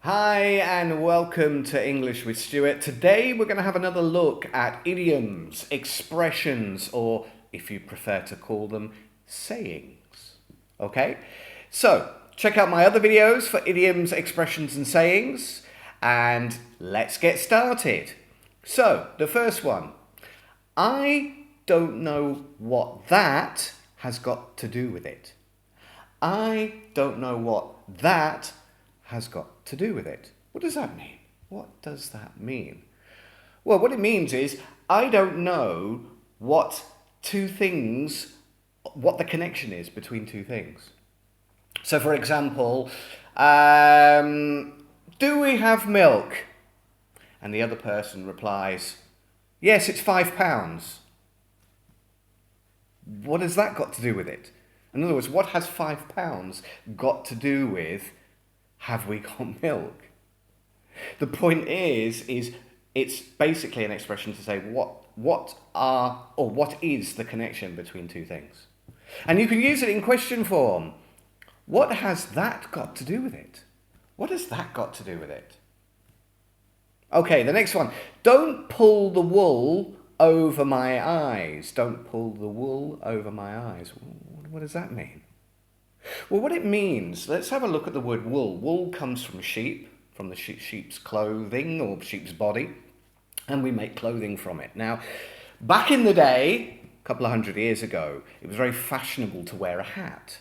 Hi and welcome to English with Stuart. Today we're going to have another look at idioms, expressions, or if you prefer to call them, sayings. Okay? So, check out my other videos for idioms, expressions, and sayings, and let's get started. So, the first one. I don't know what that has got to do with it. I don't know what that has got to do with it. What does that mean? What does that mean? Well, what it means is I don't know what two things, what the connection is between two things. So, for example, do we have milk? And the other person replies, yes, it's £5. What has that got to do with it? In other words, what has £5 got to do with have we got milk? The point is it's basically an expression to say what is the connection between two things. And you can use it in question form. What has that got to do with it? What has that got to do with it? Okay, the next one. Don't pull the wool over my eyes. Don't pull the wool over my eyes. What does that mean? Well, what it means, let's have a look at the word wool. Wool comes from sheep, from the sheep's clothing or sheep's body, and we make clothing from it. Now, back in the day, a couple of hundred years ago, it was very fashionable to wear a hat.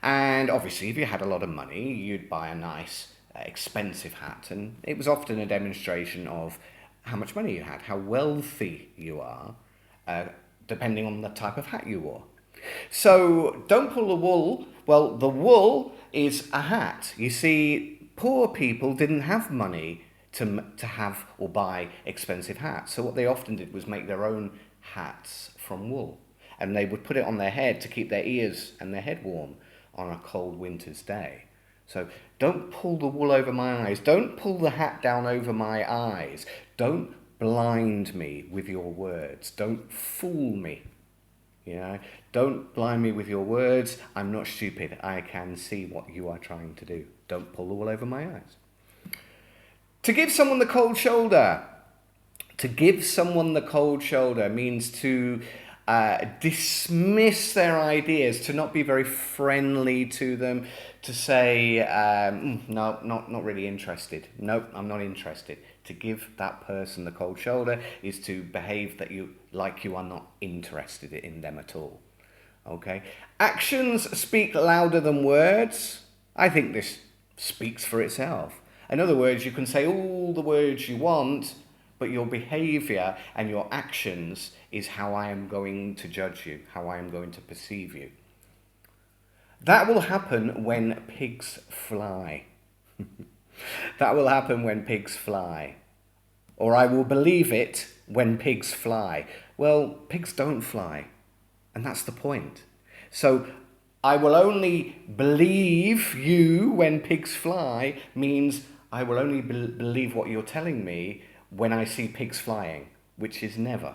And obviously, if you had a lot of money, you'd buy a nice, expensive hat. And it was often a demonstration of how much money you had, how wealthy you are, depending on the type of hat you wore. So don't pull the wool. Well, the wool is a hat. You see, poor people didn't have money to have or buy expensive hats. So what they often did was make their own hats from wool. And they would put it on their head to keep their ears and their head warm on a cold winter's day. So don't pull the wool over my eyes. Don't pull the hat down over my eyes. Don't blind me with your words. Don't fool me. You know, don't blind me with your words. I'm not stupid. I can see what you are trying to do. Don't pull the wool over my eyes. To give someone the cold shoulder. To give someone the cold shoulder means to dismiss their ideas, to not be very friendly to them, to say, no, not really interested. Nope, I'm not interested. To give that person the cold shoulder is to behave like you are not interested in them at all. Okay? Actions speak louder than words. I think this speaks for itself. In other words, you can say all the words you want, but your behavior and your actions is how I am going to judge you, how I am going to perceive you. That will happen when pigs fly. That will happen when pigs fly. Or I will believe it when pigs fly. Well, pigs don't fly, and that's the point. So I will only believe you when pigs fly means I will only believe what you're telling me when I see pigs flying, which is never.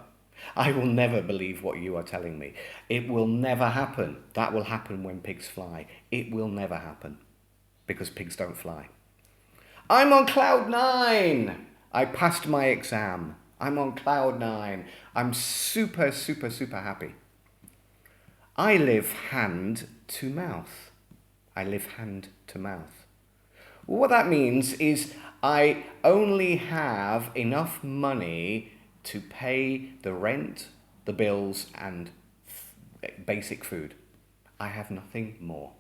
I will never believe what you are telling me. It will never happen. That will happen when pigs fly. It will never happen because pigs don't fly. I'm on cloud nine. I passed my exam. I'm on cloud nine. I'm super, super, super happy. I live hand to mouth. I live hand to mouth. What that means is I only have enough money to pay the rent, the bills, and basic food. I have nothing more.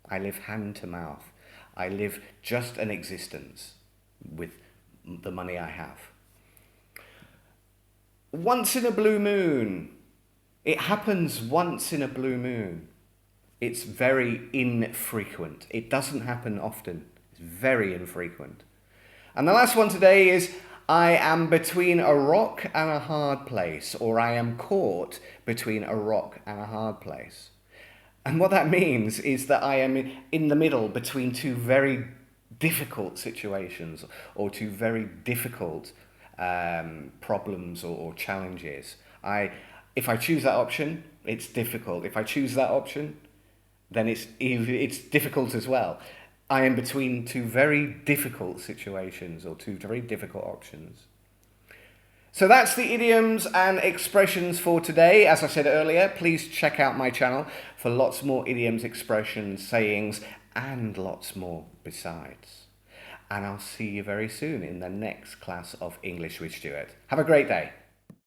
I live hand to mouth. I live just an existence with the money I have. Once in a blue moon. It happens once in a blue moon. It's very infrequent. It doesn't happen often. It's very infrequent. And the last one today is I am between a rock and a hard place, or I am caught between a rock and a hard place. And what that means is that I am in the middle between two very difficult situations or two very difficult problems or challenges. If I choose that option, it's difficult. If I choose that option, then it's difficult as well. I am between two very difficult situations or two very difficult options. So that's the idioms and expressions for today. As I said earlier, please check out my channel for lots more idioms, expressions, sayings, and lots more besides. And I'll see you very soon in the next class of English with Stuart. Have a great day.